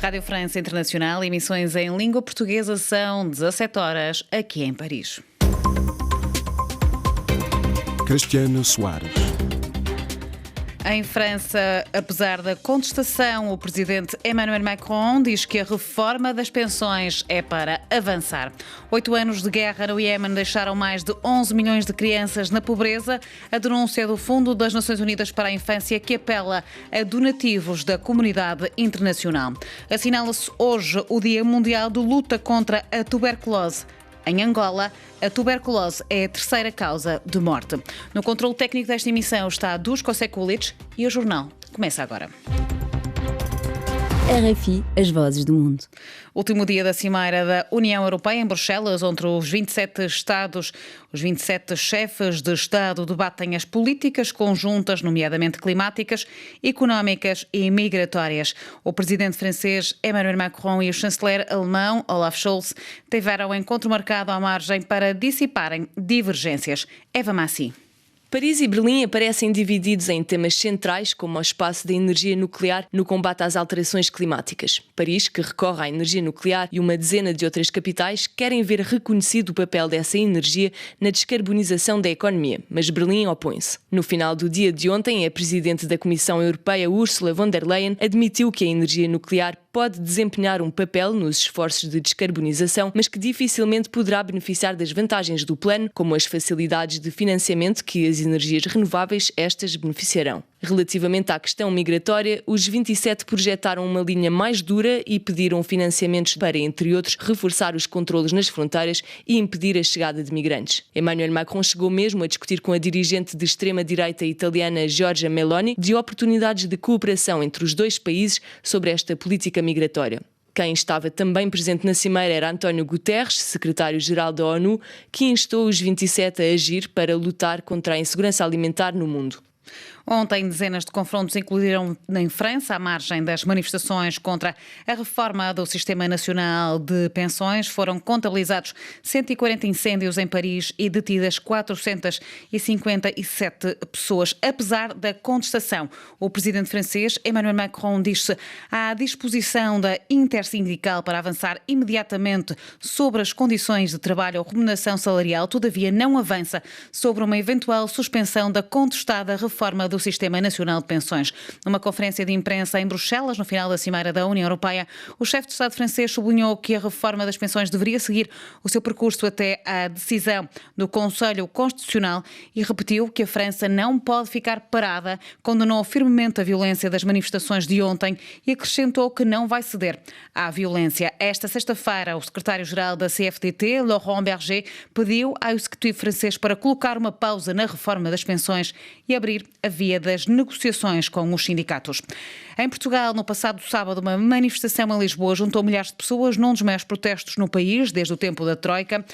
Rádio França Internacional, emissões em língua portuguesa, são 17 horas aqui em Paris. Cristiano Soares. Em França, apesar da contestação, o presidente Emmanuel Macron diz que a reforma das pensões é para avançar. 8 anos de guerra no Iémen deixaram mais de 11 milhões de crianças na pobreza. A denúncia do Fundo das Nações Unidas para a Infância, que apela a donativos da comunidade internacional. Assinala-se hoje o Dia Mundial de Luta contra a Tuberculose. Em Angola, a tuberculose é a terceira causa de morte. No controle técnico desta emissão está Dusko Sekulic e o jornal começa agora. RFI, as vozes do mundo. Último dia da Cimeira da União Europeia em Bruxelas, onde os 27 Estados, os 27 chefes de Estado debatem as políticas conjuntas, nomeadamente climáticas, económicas e migratórias. O presidente francês Emmanuel Macron e o chanceler alemão Olaf Scholz tiveram um encontro marcado à margem para dissiparem divergências. Eva Massi. Paris e Berlim aparecem divididos em temas centrais, como o espaço da energia nuclear no combate às alterações climáticas. Paris, que recorre à energia nuclear, e uma dezena de outras capitais querem ver reconhecido o papel dessa energia na descarbonização da economia, mas Berlim opõe-se. No final do dia de ontem, a presidente da Comissão Europeia, Ursula von der Leyen, admitiu que a energia nuclear pode desempenhar um papel nos esforços de descarbonização, mas que dificilmente poderá beneficiar das vantagens do plano, como as facilidades de financiamento que as energias renováveis estas beneficiarão. Relativamente à questão migratória, os 27 projetaram uma linha mais dura e pediram financiamentos para, entre outros, reforçar os controlos nas fronteiras e impedir a chegada de migrantes. Emmanuel Macron chegou mesmo a discutir com a dirigente de extrema-direita italiana Giorgia Meloni de oportunidades de cooperação entre os dois países sobre esta política migratória. Quem estava também presente na cimeira era António Guterres, secretário-geral da ONU, que instou os 27 a agir para lutar contra a insegurança alimentar no mundo. Ontem, dezenas de confrontos incluíram em França, à margem das manifestações contra a reforma do Sistema Nacional de Pensões. Foram contabilizados 140 incêndios em Paris e detidas 457 pessoas. Apesar da contestação, o presidente francês Emmanuel Macron diz-se à disposição da intersindical para avançar imediatamente sobre as condições de trabalho ou remuneração salarial, todavia não avança sobre uma eventual suspensão da contestada reforma do Sistema Nacional de Pensões. Numa conferência de imprensa em Bruxelas, no final da Cimeira da União Europeia, o chefe de Estado francês sublinhou que a reforma das pensões deveria seguir o seu percurso até à decisão do Conselho Constitucional e repetiu que a França não pode ficar parada, condenou firmemente a violência das manifestações de ontem e acrescentou que não vai ceder à violência. Esta sexta-feira, o secretário-geral da CFDT, Laurent Berger, pediu ao executivo francês para colocar uma pausa na reforma das pensões e abrir a via das negociações com os sindicatos. Em Portugal, no passado sábado, uma manifestação em Lisboa juntou milhares de pessoas num dos maiores protestos no país, desde o tempo da Troika,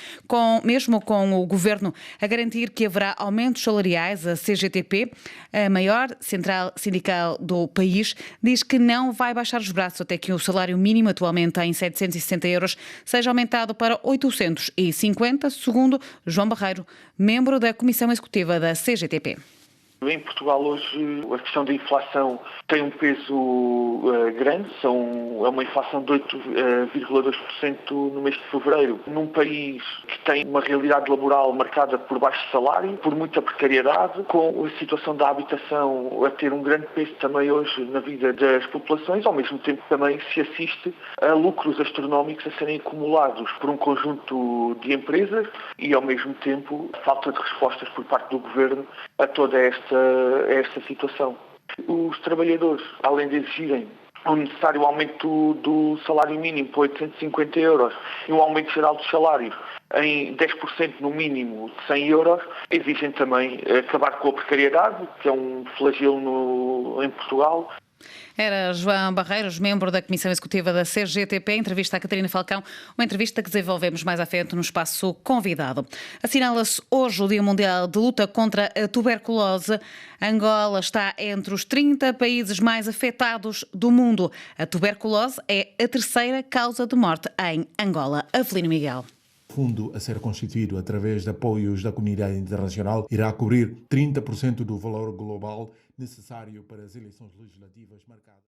mesmo com o governo a garantir que haverá aumentos salariais. A CGTP, a maior central sindical do país, diz que não vai baixar os braços até que o salário mínimo, atualmente em 760 euros, seja aumentado para 850, segundo João Barreiro, membro da Comissão Executiva da CGTP. Em Portugal hoje a questão da inflação tem um peso grande, é uma inflação de 8,2% no mês de fevereiro, num país que tem uma realidade laboral marcada por baixo salário, por muita precariedade, com a situação da habitação a ter um grande peso também hoje na vida das populações, ao mesmo tempo também se assiste a lucros astronómicos a serem acumulados por um conjunto de empresas e ao mesmo tempo falta de respostas por parte do governo a toda esta situação. Os trabalhadores, além de exigirem o necessário aumento do salário mínimo para 850 euros e um aumento geral dos salários em 10% no mínimo de 100 euros, exigem também acabar com a precariedade, que é um flagelo em Portugal. Era João Barreiros, membro da Comissão Executiva da CGTP, entrevista à Catarina Falcão, uma entrevista que desenvolvemos mais à frente no espaço convidado. Assinala-se hoje o Dia Mundial de Luta contra a Tuberculose. Angola está entre os 30 países mais afetados do mundo. A tuberculose é a terceira causa de morte em Angola. Avelino Miguel. O fundo a ser constituído através de apoios da comunidade internacional irá cobrir 30% do valor global necessário para as eleições legislativas marcadas.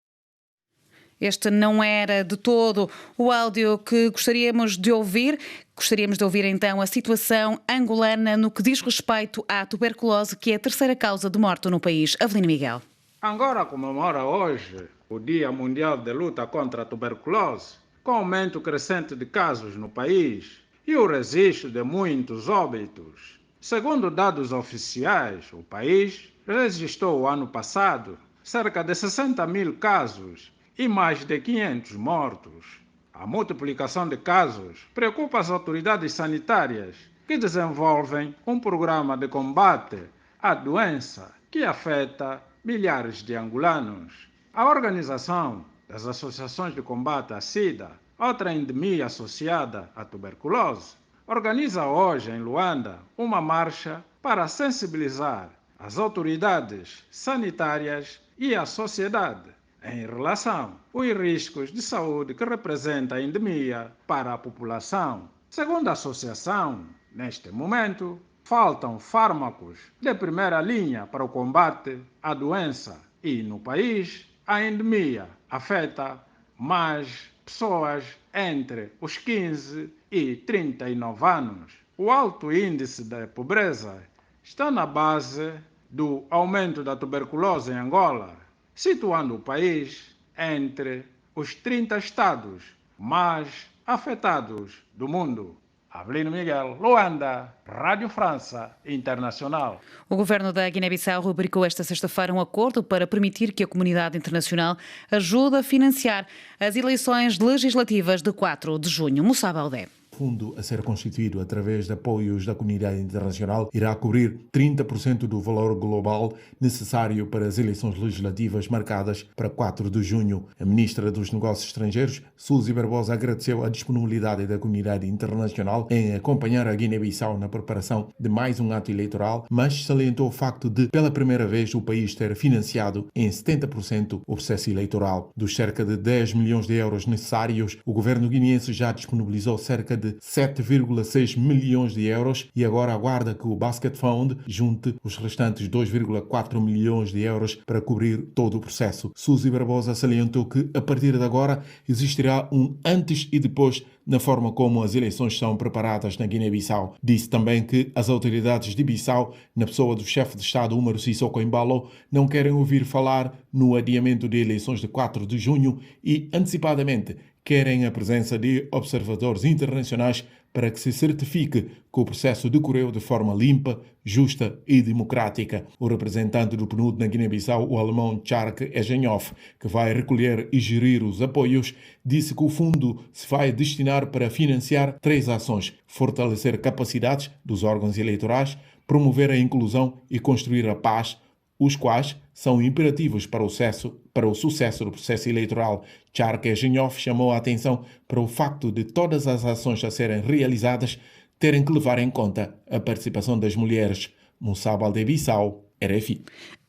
Este não era de todo o áudio que gostaríamos de ouvir. Gostaríamos de ouvir então a situação angolana no que diz respeito à tuberculose, que é a terceira causa de morte no país. Avelino Miguel. Angola comemora hoje o Dia Mundial de Luta contra a Tuberculose, com aumento crescente de casos no país e o registro de muitos óbitos. Segundo dados oficiais, o país registrou ano passado cerca de 60 mil casos e mais de 500 mortos. A multiplicação de casos preocupa as autoridades sanitárias, que desenvolvem um programa de combate à doença que afeta milhares de angolanos. A Organização das Associações de Combate à SIDA, outra endemia associada à tuberculose, organiza hoje em Luanda uma marcha para sensibilizar as autoridades sanitárias e a sociedade em relação aos riscos de saúde que representa a endemia para a população. Segundo a associação, neste momento, faltam fármacos de primeira linha para o combate à doença e, no país, a endemia afeta mais pessoas entre os 15 e 39 anos. O alto índice de pobreza está na base do aumento da tuberculose em Angola, situando o país entre os 30 estados mais afetados do mundo. Avelino Miguel, Luanda, Rádio França Internacional. O governo da Guiné-Bissau rubricou esta sexta-feira um acordo para permitir que a comunidade internacional ajude a financiar as eleições legislativas de 4 de junho. Moussa Baldé. O fundo a ser constituído através de apoios da comunidade internacional irá cobrir 30% do valor global necessário para as eleições legislativas marcadas para 4 de junho. A ministra dos Negócios Estrangeiros, Suzy Barbosa, agradeceu a disponibilidade da comunidade internacional em acompanhar a Guiné-Bissau na preparação de mais um ato eleitoral, mas salientou o facto de, pela primeira vez, o país ter financiado em 70% o processo eleitoral. Dos cerca de 10 milhões de euros necessários, o governo guineense já disponibilizou cerca de 7,6 milhões de euros e agora aguarda que o Basket Fund junte os restantes 2,4 milhões de euros para cobrir todo o processo. Suzy Barbosa salientou que, a partir de agora, existirá um antes e depois na forma como as eleições são preparadas na Guiné-Bissau. Disse também que as autoridades de Bissau, na pessoa do chefe de Estado Umaru Sissoko Embalo, não querem ouvir falar no adiamento de eleições de 4 de junho e, antecipadamente, querem a presença de observadores internacionais para que se certifique que o processo decorreu de forma limpa, justa e democrática. O representante do PNUD na Guiné-Bissau, o alemão Chark Egenhoff, que vai recolher e gerir os apoios, disse que o fundo se vai destinar para financiar 3 ações: fortalecer capacidades dos órgãos eleitorais, promover a inclusão e construir a paz, os quais são imperativos para o sucesso do processo eleitoral. Chark Egenhoff chamou a atenção para o facto de todas as ações a serem realizadas terem que levar em conta a participação das mulheres. Moussa Baldé, Bissau, RFI.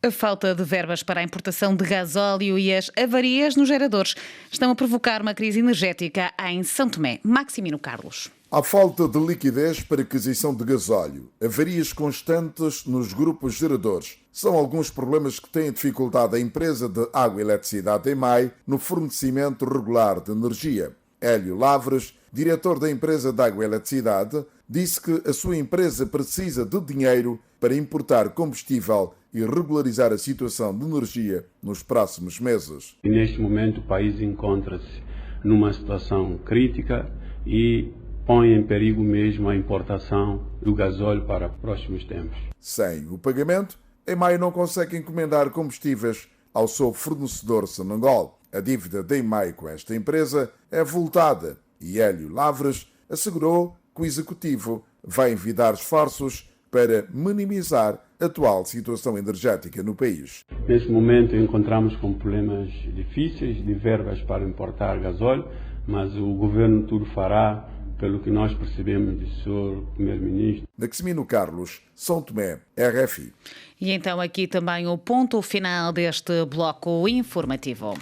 A falta de verbas para a importação de gasóleo e as avarias nos geradores estão a provocar uma crise energética em São Tomé. Maximino Carlos. A falta de liquidez para aquisição de gasóleo, avarias constantes nos grupos geradores, são alguns problemas que têm dificultado a empresa de água e eletricidade EMAI no fornecimento regular de energia. Hélio Lavres, diretor da empresa de água e eletricidade, disse que a sua empresa precisa de dinheiro para importar combustível e regularizar a situação de energia nos próximos meses. Neste momento o país encontra-se numa situação crítica e põe em perigo mesmo a importação do gasóleo para próximos tempos. Sem o pagamento, a EMAI não consegue encomendar combustíveis ao seu fornecedor Sonangol. A dívida da EMAI com esta empresa é avultada e Hélio Lavres assegurou que o executivo vai envidar esforços para minimizar a atual situação energética no país. Neste momento encontramos com problemas difíceis de verbas para importar gasóleo, mas o governo tudo fará, pelo que nós percebemos do Sr. Primeiro-Ministro. Maximino Carlos, São Tomé, RFI. E então aqui também o ponto final deste bloco informativo.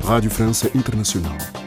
Rádio França Internacional.